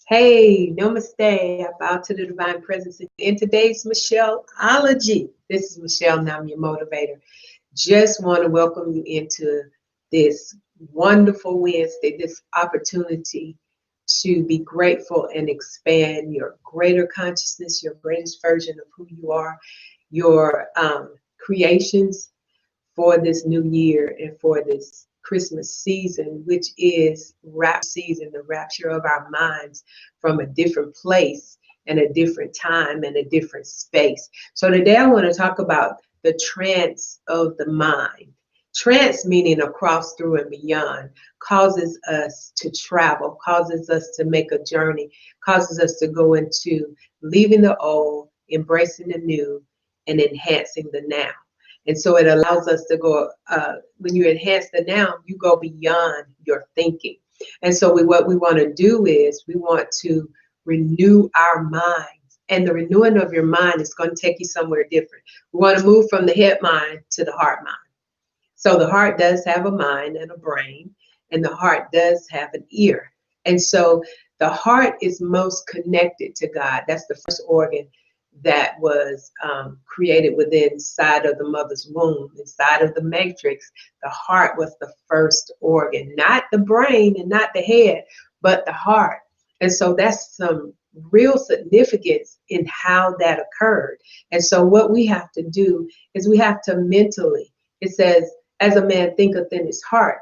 Hey, namaste. I bow to the divine presence in today's Michelleology. This is Michelle, and I'm your motivator. Just want to welcome you into this wonderful Wednesday, this opportunity to be grateful and expand your greater consciousness, your greatest version of who you are, your creations for this new year and for this Christmas season, which is rapture season, the rapture of our minds from a different place and a different time and a different space. So today I want to talk about the trance of the mind. Trance, meaning across, through, and beyond, causes us to travel, causes us to make a journey, causes us to go into leaving the old, embracing the new, and enhancing the now. And so it allows us to go, when you enhance the now, you go beyond your thinking. And so what we want to do is we want to renew our minds. And the renewing of your mind is going to take you somewhere different. We want to move from the head mind to the heart mind. So the heart does have a mind and a brain, and the heart does have an ear. And so the heart is most connected to God. That's the first organ that was created within inside of the mother's womb, inside of the matrix. The heart was the first organ, not the brain and not the head, but the heart. And so that's some real significance in how that occurred. And so what we have to do is we have to mentally, it says, as a man thinketh in his heart.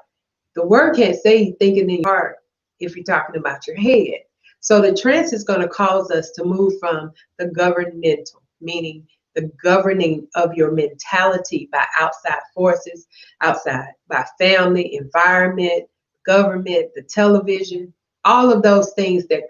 The word can't say thinking in your heart if you're talking about your head. So the trance is going to cause us to move from the governmental, meaning the governing of your mentality by outside forces, outside by family, environment, government, the television, all of those things that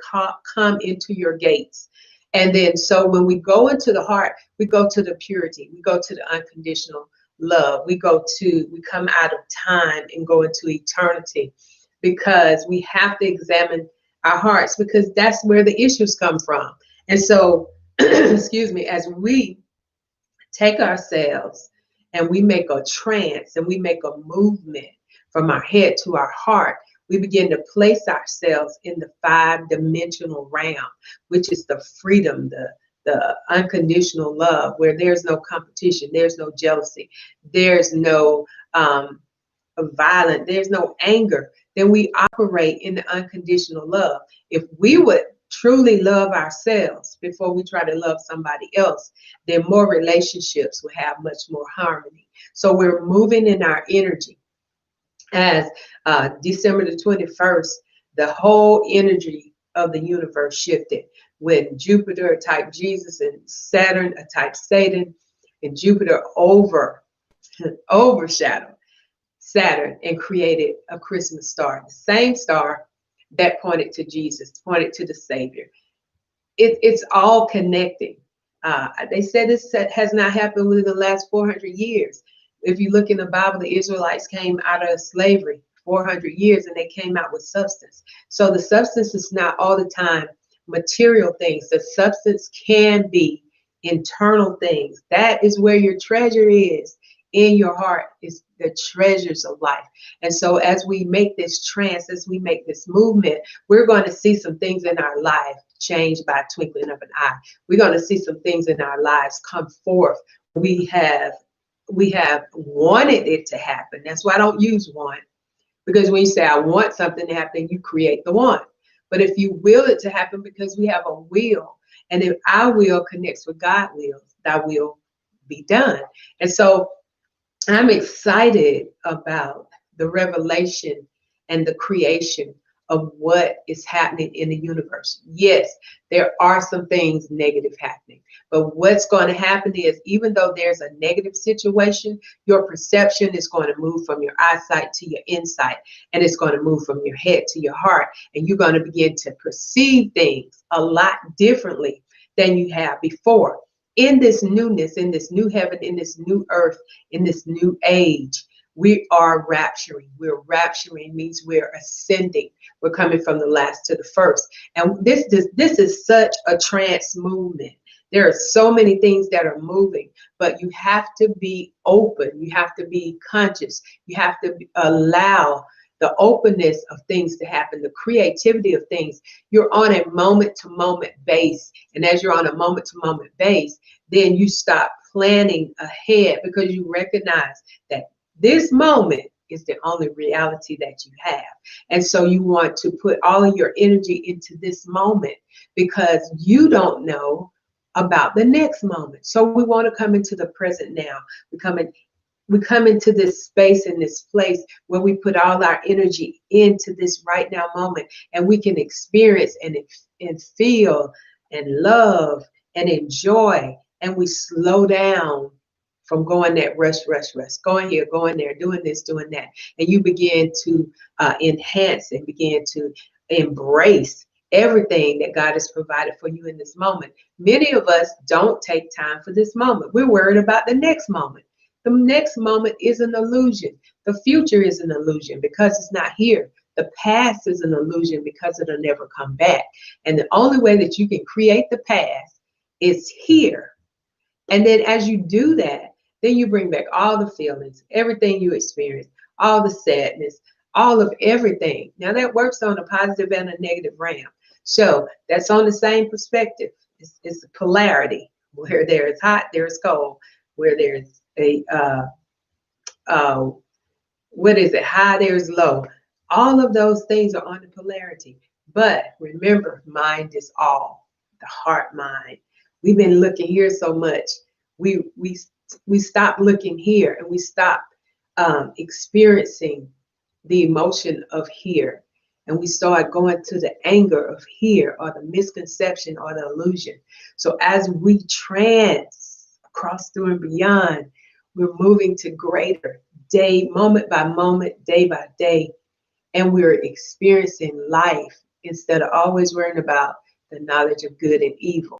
come into your gates. And then so when we go into the heart, we go to the purity, we go to the unconditional love, we come out of time and go into eternity, because we have to examine our hearts, because that's where the issues come from. And so, excuse me, as we take ourselves and we make a trance and we make a movement from our head to our heart, we begin to place ourselves in the 5-dimensional realm, which is the freedom, the unconditional love, where there's no competition, there's no jealousy, there's no violence, there's no anger. Then we operate in the unconditional love. If we would truly love ourselves before we try to love somebody else, then more relationships will have much more harmony. So we're moving in our energy. As December the 21st, the whole energy of the universe shifted when Jupiter type Jesus and Saturn type Satan, and Jupiter overshadowed Saturn and created a Christmas star, the same star that pointed to Jesus, pointed to the Savior. It's all connecting. They said this has not happened within the last 400 years. If you look in the Bible, the Israelites came out of slavery 400 years and they came out with substance. So the substance is not all the time material things. The substance can be internal things. That is where your treasure is. In your heart is the treasures of life. And so as we make this trance, as we make this movement, we're going to see some things in our life change by a twinkling of an eye. We're going to see some things in our lives come forth. We have wanted it to happen. That's why I don't use want, because when you say I want something to happen, you create the want. But if you will it to happen, because we have a will, and if our will connects with God's will, thy will be done. And so I'm excited about the revelation and the creation of what is happening in the universe. Yes, there are some things negative happening, but what's going to happen is, even though there's a negative situation, your perception is going to move from your eyesight to your insight, and it's going to move from your head to your heart, and you're going to begin to perceive things a lot differently than you have before. In this newness, in this new heaven, in this new earth, in this new age, we are rapturing. We're rapturing means we're ascending. We're coming from the last to the first. And this is such a trance movement. There are so many things that are moving, but you have to be open. You have to be conscious. You have to allow the openness of things to happen, the creativity of things. You're on a moment-to-moment base. And as you're on a moment-to-moment base, then you stop planning ahead because you recognize that this moment is the only reality that you have. And so you want to put all of your energy into this moment because you don't know about the next moment. So we want to come into the present now. We come into this space and this place where we put all our energy into this right now moment, and we can experience and feel and love and enjoy, and we slow down from going that rush, going here, going there, doing this, doing that. And you begin to enhance and begin to embrace everything that God has provided for you in this moment. Many of us don't take time for this moment. We're worried about the next moment. The next moment is an illusion. The future is an illusion because it's not here. The past is an illusion because it'll never come back. And the only way that you can create the past is here. And then as you do that, then you bring back all the feelings, everything you experienced, all the sadness, all of everything. Now that works on a positive and a negative realm. So that's on the same perspective. It's a polarity. Where there is hot, there is cold. Where there's a what is it? High, there's low. All of those things are on the polarity. But remember, mind is all. The heart mind. We've been looking here so much. We stop looking here and we stop experiencing the emotion of here. And we start going to the anger of here, or the misconception or the illusion. So as we cross through and beyond, we're moving to greater day, moment by moment, day by day. And we're experiencing life instead of always worrying about the knowledge of good and evil.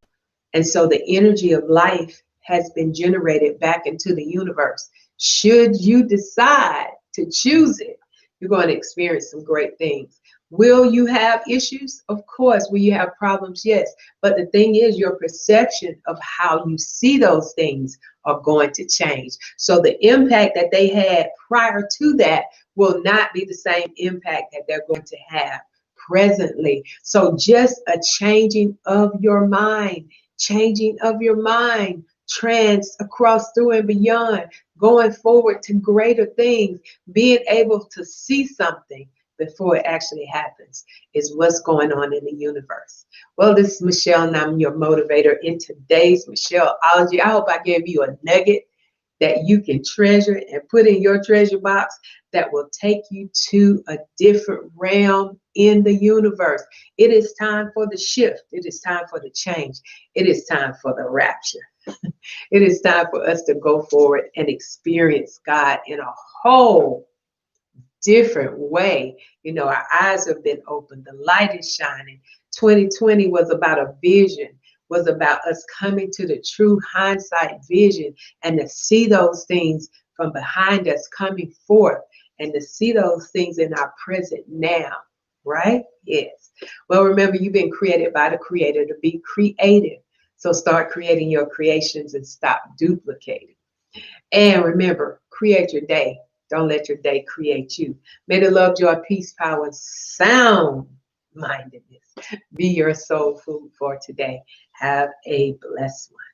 And so the energy of life has been generated back into the universe. Should you decide to choose it, you're going to experience some great things. Will you have issues? Of course. Will you have problems? Yes. But the thing is, your perception of how you see those things are going to change. So the impact that they had prior to that will not be the same impact that they're going to have presently. So just a changing of your mind, trans across through and beyond, going forward to greater things, being able to see something before it actually happens is what's going on in the universe. Well, this is Michelle, and I'm your motivator in today's Michelleology. I hope I gave you a nugget that you can treasure and put in your treasure box that will take you to a different realm in the universe. It is time for the shift. It is time for the change. It is time for the rapture. It is time for us to go forward and experience God in a whole different way. You know, our eyes have been opened. The light is shining. 2020 was about a vision, was about us coming to the true hindsight vision and to see those things from behind us coming forth and to see those things in our present now, right? Yes. Well, remember, you've been created by the Creator to be creative. So start creating your creations and stop duplicating. And remember, create your day. Don't let your day create you. May the love, joy, peace, power, and sound mindedness be your soul food for today. Have a blessed one.